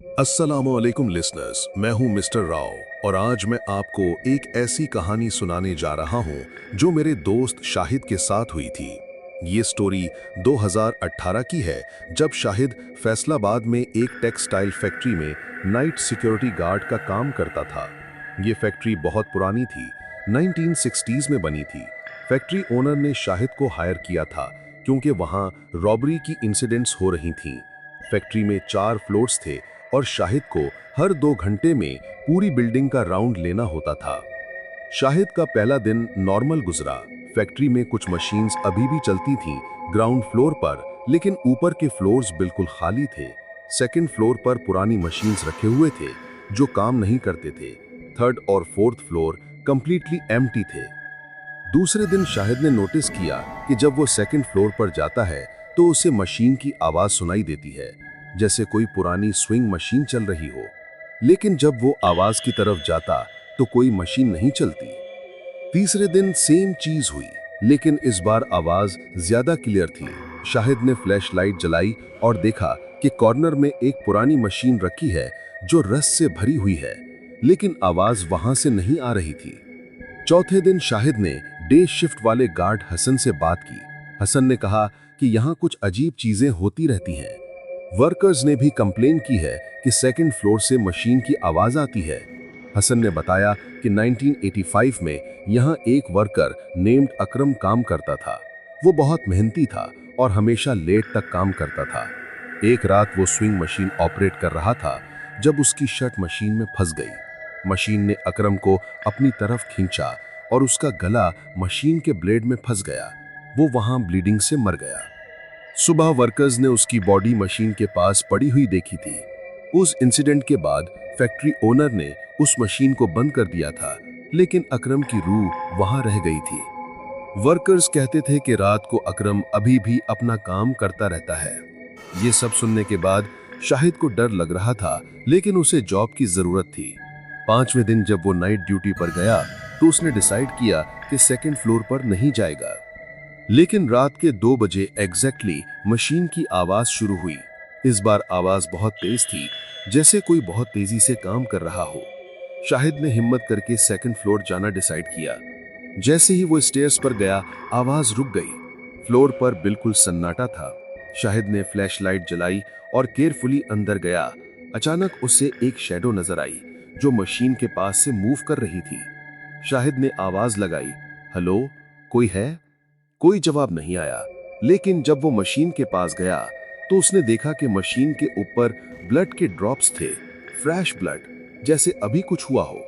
अस्सलामुअलैकुम लिसनर्स, मैं हूं मिस्टर राव और आज मैं आपको एक ऐसी कहानी सुनाने जा रहा हूं जो मेरे दोस्त शाहिद के साथ हुई थी। ये स्टोरी 2018 की है, जब शाहिद फैसलाबाद में एक टेक्सटाइल फैक्ट्री में नाइट सिक्योरिटी गार्ड का काम करता था। ये फैक्ट्री बहुत पुरानी थी, 1960s में बनी थी। फैक्ट्री ओनर ने शाहिद को हायर किया था क्योंकि वहां रॉबरी की इंसिडेंट्स हो रही थीं। फैक्ट्री में 4 फ्लोर्स थे और शाहिद को हर 2 घंटे में पूरी बिल्डिंग का राउंड लेना होता था। शाहिद का पहला दिन नॉर्मल गुजरा। फैक्ट्री में कुछ मशीन्स अभी भी चलती थीं ग्राउंड फ्लोर पर, लेकिन ऊपर के फ्लोर्स बिल्कुल खाली थे। सेकंड फ्लोर पर पुरानी मशीन्स रखे हुए थे जो काम नहीं करते थे। थर्ड और फोर्थ फ्लोर कंप्लीटली एम्प्टी थे। दूसरे दिन शाहिद ने नोटिस किया कि जब वो सेकंड फ्लोर पर जाता है तो उसे मशीन की आवाज सुनाई देती है, जैसे कोई पुरानी स्विंग मशीन चल रही हो। लेकिन जब वो आवाज की तरफ जाता तो कोई मशीन नहीं चलती। तीसरे दिन सेम चीज हुई, लेकिन इस बार आवाज ज्यादा क्लियर थी। शाहिद ने फ्लैश लाइट जलाई और देखा कि कॉर्नर में एक पुरानी मशीन रखी है जो रस से भरी हुई है, लेकिन आवाज वहां से नहीं आ रही थी। चौथे दिन शाहिद ने डे शिफ्ट वाले गार्ड हसन से बात की। हसन ने कहा कि यहाँ कुछ अजीब चीजें होती रहती हैं। वर्कर्स ने भी कंप्लेन की है कि सेकंड फ्लोर से मशीन की आवाज आती है। हसन ने बताया कि 1985 में यहाँ एक वर्कर नेम्ड अकरम काम करता था। वो बहुत मेहनती था और हमेशा लेट तक काम करता था। एक रात वो स्विंग मशीन ऑपरेट कर रहा था जब उसकी शर्ट मशीन में फंस गई। मशीन ने अकरम को अपनी तरफ खींचा और उसका गला मशीन के ब्लेड में फंस गया। वो वहां ब्लीडिंग से मर गया। सुबह वर्कर्स ने उसकी बॉडी मशीन के पास पड़ी हुई देखी थी। उस इंसिडेंट के बाद फैक्ट्री ओनर ने उस मशीन को बंद कर दिया था, लेकिन अकरम की रूह वहां रह गई थी। वर्कर्स कहते थे कि रात को अकरम अभी भी अपना काम करता रहता है। ये सब सुनने के बाद शाहिद को डर लग रहा था, लेकिन उसे जॉब की जरूरत थी। 5वें दिन जब वो नाइट ड्यूटी पर गया तो उसने डिसाइड किया कि सेकंड फ्लोर पर नहीं जाएगा। लेकिन रात के 2 बजे एग्जैक्टली मशीन की आवाज शुरू हुई। इस बार आवाज बहुत तेज थी, जैसे कोई बहुत तेजी से काम कर रहा हो। शाहिद ने हिम्मत करके सेकंड फ्लोर जाना डिसाइड किया। जैसे ही वो स्टेयर्स पर गया, आवाज रुक गई। फ्लोर पर बिल्कुल सन्नाटा था। शाहिद ने फ्लैश लाइट जलाई और केयरफुली अंदर गया। अचानक उसे एक शैडो नजर आई जो मशीन के पास से मूव कर रही थी। शाहिद ने आवाज लगाई, हेलो, कोई है? कोई जवाब नहीं आया। लेकिन जब वो मशीन के पास गया तो उसने देखा कि मशीन के ऊपर ब्लड के ड्रॉप्स थे, फ्रेश ब्लड, जैसे अभी कुछ हुआ हो।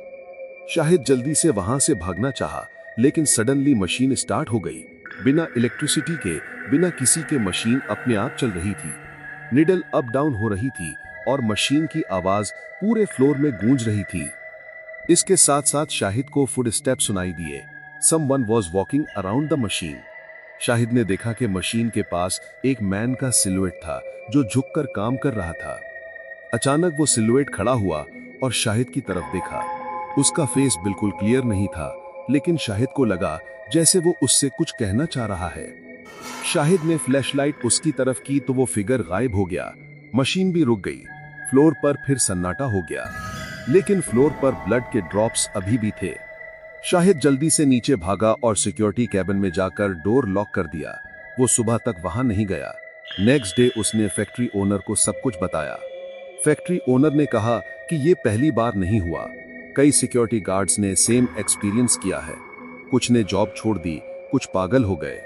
शाहिद जल्दी से वहां से भागना चाहा, लेकिन सडनली मशीन स्टार्ट हो गई। बिना इलेक्ट्रिसिटी के, बिना किसी के मशीन अपने आप चल रही थी। निडल अप डाउन हो रही थी और मशीन की आवाज पूरे फ्लोर में गूंज रही थी। इसके साथ साथ शाहिद को फुट स्टेप सुनाई दिए। Someone was walking around the machine. Shahid ने देखा कि मशीन के पास एक मैन का सिलुएट था जो झुककर काम कर रहा था। अचानक वो सिलुएट खड़ा हुआ और शाहिद की तरफ देखा। उसका फेस बिल्कुल क्लियर नहीं था, लेकिन शाहिद को लगा जैसे वो उससे कुछ कहना चाह रहा है। शाहिद ने फ्लैशलाइट उसकी तरफ की तो वो फिगर गायब हो गया। मशीन भी रुक गई। फ्लोर पर फिर सन्नाटा हो गया, लेकिन फ्लोर पर ब्लड के ड्रॉप्स अभी भी थे। शाहिद जल्दी से नीचे भागा और सिक्योरिटी कैबिन में जाकर डोर लॉक कर दिया। वो सुबह तक वहां नहीं गया। नेक्स्ट डे उसने फैक्ट्री ओनर को सब कुछ बताया। फैक्ट्री ओनर ने कहा कि ये पहली बार नहीं हुआ। कई सिक्योरिटी गार्ड्स ने सेम एक्सपीरियंस किया है। कुछ ने जॉब छोड़ दी, कुछ पागल हो गए।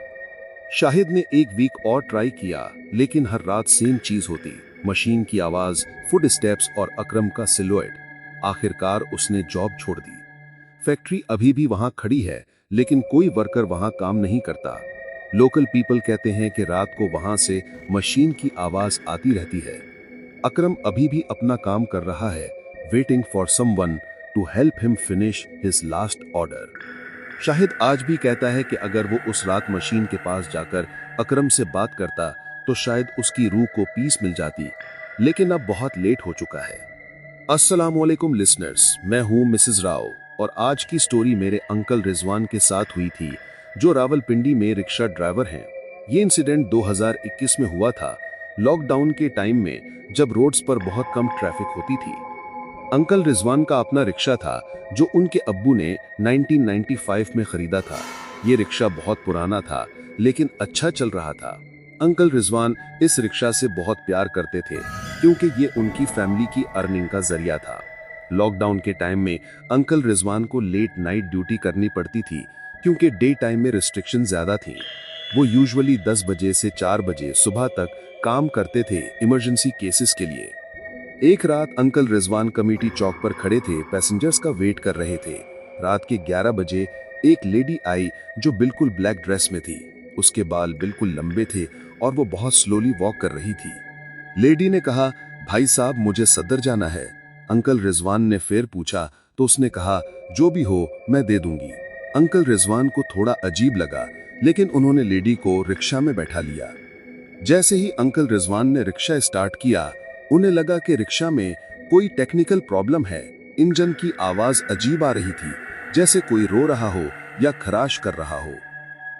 शाहिद ने एक वीक और ट्राई किया, लेकिन हर रात सेम चीज होती, मशीन की आवाज, फुट स्टेप्स और अकरम का सिलुएट। आखिरकार उसने जॉब छोड़ दी। फैक्ट्री अभी भी वहां खड़ी है, लेकिन कोई वर्कर वहां काम नहीं करता। लोकल पीपल कहते हैं कि रात को वहां से मशीन की आवाज आती रहती है। अकरम अभी भी अपना काम कर रहा है, waiting for someone to help him finish his last order. Shahid आज भी कहता है कि अगर वो उस रात मशीन के पास जाकर अकरम से बात करता तो शायद उसकी रूह को पीस मिल जाती, लेकिन अब बहुत लेट हो चुका है। अस्सलामुअलैकुम लिसनर्स, मैं हूं मिसेस राव और आज की स्टोरी मेरे अंकल रिजवान के साथ हुई थी, जो रावलपिंडी में रिक्शा ड्राइवर हैं। ये इंसिडेंट 2021 में हुआ था, लॉकडाउन के टाइम में जब रोड्स पर बहुत कम ट्रैफिक होती थी। अंकल रिजवान का अपना रिक्शा था जो उनके अब्बू ने 1995 में खरीदा था। ये रिक्शा बहुत पुराना था लेकिन अच्छा चल रहा था। अंकल रिजवान इस रिक्शा से बहुत प्यार करते थे क्योंकि ये उनकी फैमिली की अर्निंग का जरिया था। लॉकडाउन के टाइम में अंकल रिजवान को लेट नाइट ड्यूटी करनी पड़ती थी क्योंकि डे टाइम में रिस्ट्रिक्शन ज्यादा थी। वो यूजुअली 10 बजे से 4 बजे सुबह तक काम करते थे इमरजेंसी केसेस के लिए। एक रात अंकल रिजवान कमेटी चौक पर खड़े थे, पैसेंजर्स का वेट कर रहे थे। रात के 11 बजे एक लेडी आई जो बिल्कुल ब्लैक ड्रेस में थी। उसके बाल बिल्कुल लंबे थे और वो बहुत स्लोली वॉक कर रही थी। लेडी ने कहा, भाई साहब मुझे सदर जाना है। अंकल रिजवान ने फिर पूछा तो उसने कहा, जो भी हो मैं दे दूंगी। अंकल रिजवान को थोड़ा अजीब लगा लेकिन उन्होंने लेडी को रिक्शा में बैठा लिया। जैसे ही अंकल रिजवान ने रिक्शा स्टार्ट किया, उन्हें लगा कि रिक्शा में कोई टेक्निकल प्रॉब्लम है। इंजन की आवाज अजीब आ रही थी, जैसे कोई रो रहा हो या खराश कर रहा हो।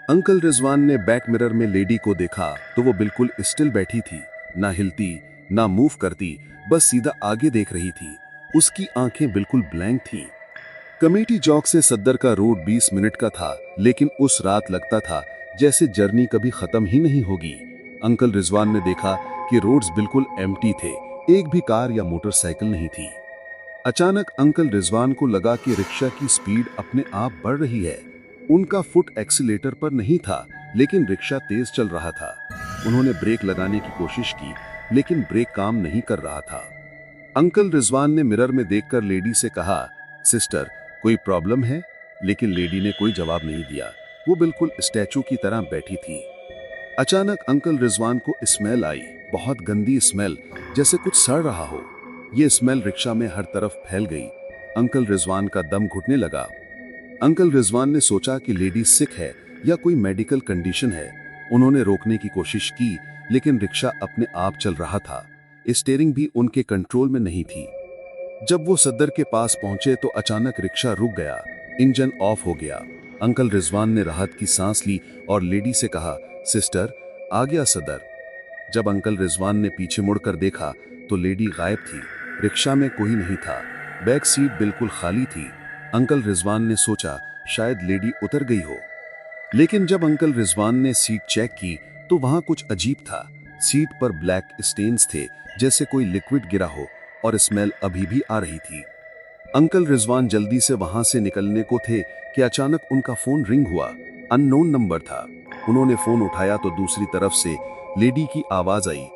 अंकल रिजवान ने बैक मिरर में लेडी को देखा तो वो बिल्कुल स्टिल बैठी थी, ना हिलती ना मूव करती, बस सीधा आगे देख रही थी। उसकी आंखें बिल्कुल ब्लैंक थीं। कमेटी चौक से सद्दर का रोड 20 मिनट का था लेकिन उस रात लगता था जैसे जर्नी कभी खत्म ही नहीं होगी। अंकल रिजवान ने देखा कि रोड्स बिल्कुल एम्प्टी थे, एक भी कार या मोटरसाइकिल नहीं थी। अचानक अंकल रिजवान को लगा कि रिक्शा की स्पीड अपने आप बढ़ रही है। उनका फुट एक्सीलेटर पर नहीं था लेकिन रिक्शा तेज चल रहा था। उन्होंने ब्रेक लगाने की कोशिश की लेकिन ब्रेक काम नहीं कर रहा था। अंकल रिजवान ने मिरर में देखकर लेडी से कहा, सिस्टर कोई प्रॉब्लम है? लेकिन लेडी ने कोई जवाब नहीं दिया। वो बिल्कुल स्टैचू की तरह बैठी थी। अचानक अंकल रिजवान को स्मेल आई, बहुत गंदी स्मेल, जैसे कुछ सड़ रहा हो। ये स्मेल रिक्शा में हर तरफ फैल गई। अंकल रिजवान का दम घुटने लगा। अंकल रिजवान ने सोचा कि लेडी सिक है या कोई मेडिकल कंडीशन है। उन्होंने रोकने की कोशिश की लेकिन रिक्शा अपने आप चल रहा था। स्टीयरिंग भी उनके कंट्रोल में नहीं थी। जब वो सदर के पास पहुंचे तो अचानक रिक्शा रुक गया, इंजन ऑफ हो गया। अंकल रिजवान ने राहत की सांस ली और लेडी से कहा, सिस्टर आ गया सदर। जब अंकल रिजवान ने पीछे मुड़कर देखा तो लेडी गायब थी। रिक्शा में कोई नहीं था, बैक सीट बिल्कुल खाली थी। अंकल रिजवान ने सोचा शायद लेडी उतर गई हो। लेकिन जब अंकल रिजवान ने सीट चेक की तो वहां कुछ अजीब था। सीट पर ब्लैक स्टेन्स थे, जैसे कोई लिक्विड गिरा हो, और स्मेल अभी भी आ रही थी। अंकल रिजवान जल्दी से वहां से निकलने को थे कि अचानक उनका फोन रिंग हुआ। अननोन नंबर था। उन्होंने फोन उठाया तो दूसरी तरफ से लेडी की आवाज आई।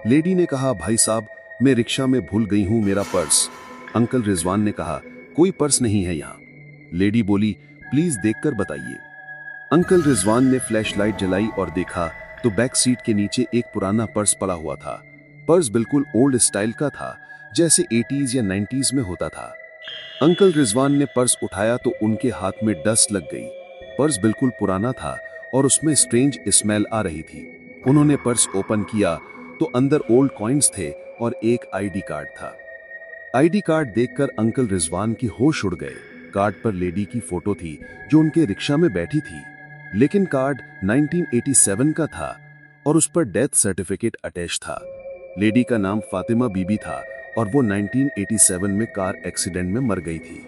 लेडी ने कहा, भाई साहब मैं रिक्शा में भूल गई हूं मेरा पर्स। अंकल रिजवान ने कहा, कोई पर्स नहीं है यहाँ। लेडी बोली, प्लीज देखकर बताइए। अंकल रिजवान ने फ्लैशलाइट जलाई और देखा तो बैक सीट के नीचे एक पुराना पर्स पड़ा हुआ था। पर्स बिल्कुल ओल्ड स्टाइल का था, जैसे 80s या 90s में होता था। अंकल रिजवान ने पर्स उठाया तो उनके हाथ में डस्ट लग गई। पर्स बिल्कुल पुराना था और उसमें स्ट्रेंज स्मेल आ रही थी। उन्होंने पर्स ओपन किया तो अंदर ओल्ड कॉइन्स थे और एक आईडी कार्ड था। आईडी कार्ड देखकर अंकल रिजवान की होश उड़ गए। कार्ड पर लेडी की फोटो थी जो उनके रिक्शा में बैठी थी, लेकिन कार्ड 1987 का था और उस पर डेथ सर्टिफिकेट अटैच था। लेडी का नाम फातिमा बीबी था और वो 1987 में कार एक्सीडेंट में मर गई थी।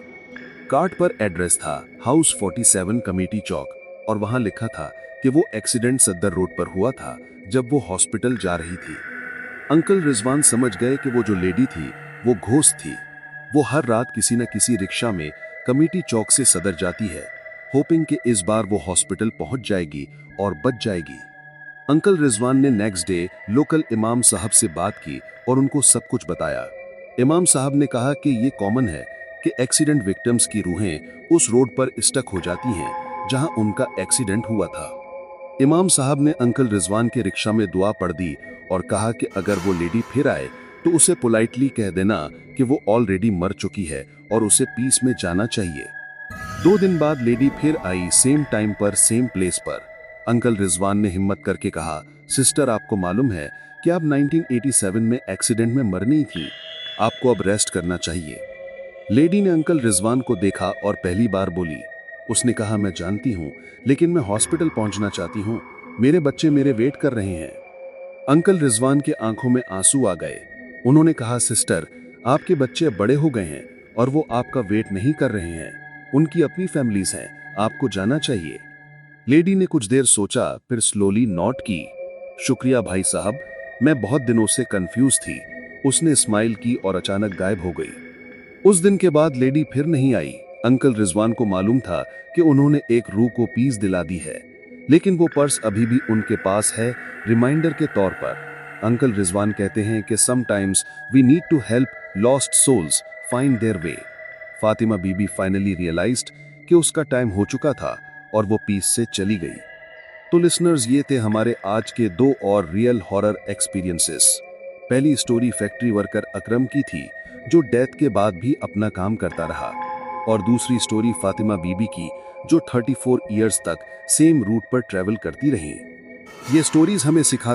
कार्ड पर एड्रेस था हाउस 47 कमेटी चौक और वहां लिखा था कि वो एक्सीडेंट सद्दर रोड पर हुआ था जब वो हॉस्पिटल जा रही थी। अंकल रिजवान समझ गए कि वो जो लेडी थी वो घोस्ट थी। वो हर रात किसी न किसी रिक्शा में कमेटी चौक से सदर जाती है, होपिंग कि इस बार वो हॉस्पिटल पहुंच जाएगी और बच जाएगी। अंकल रिजवान ने नेक्स्ट डे लोकल इमाम साहब से बात की और उनको सब कुछ बताया। इमाम साहब ने कहा कि ये कॉमन है कि एक्सीडेंट विक्टिम्स की रूहें उस रोड पर स्टक हो जाती हैं जहां उनका एक्सीडेंट हुआ था। इमाम साहब ने अंकल रिजवान के रिक्शा में दुआ पढ़ दी और कहा कि अगर वो लेडी फिर आए तो उसे पोलाइटली कह देना कि वो ऑलरेडी मर चुकी है और उसे पीस में जाना चाहिए। 2 दिन बाद लेडी फिर आई, सेम टाइम पर सेम प्लेस पर। अंकल रिजवान ने हिम्मत करके कहा, सिस्टर आपको मालूम है कि आप 1987 में एक्सीडेंट में मरनी थी, आपको अब रेस्ट करना चाहिए। लेडी ने अंकल रिजवान को देखा और पहली बार बोली। उसने कहा, मैं जानती हूँ लेकिन मैं हॉस्पिटल पहुंचना चाहती हूँ, मेरे बच्चे मेरे वेट कर रहे हैं। अंकल रिजवान के आंखों में आंसू आ गए। उन्होंने कहा, सिस्टर, आपके बच्चे अब बड़े हो गए हैं और वो आपका वेट नहीं कर रहे हैं। उनकी अपनी फैमिलीज हैं, आपको जाना चाहिए। लेडी ने कुछ देर सोचा, फिर स्लोली नॉट की। शुक्रिया भाई साहब, मैं बहुत दिनों से कंफ्यूज थी। उसने स्माइल की और अचानक गायब हो गई। उस दिन के बाद लेडी फिर नहीं आई। अंकल रिजवान को मालूम था कि उन्होंने एक रूह को पीस दिला दी है, लेकिन वो पर्स अभी भी उनके पास है, रिमाइंडर के तौर पर। अंकल रिजवान कहते हैं कि sometimes we need to help lost souls find their way. Fatima Bibi finally realised कि उसका टाइम हो चुका था और वो पीस से चली गई। तो लिसनर्स, ये थे हमारे आज के 2 और रियल हॉरर एक्सपीरियंसेस। पहली स्टोरी फैक्ट्री वर्कर अकरम की थी, जो डेथ के बाद भी अपना काम करता रहा, और दूसरी स्टोरी फातिमा बीबी की, जो 34 इयर्स तक सेम रूट पर ट्रेवल करती रही। ये स्टोरीज हमें सिखा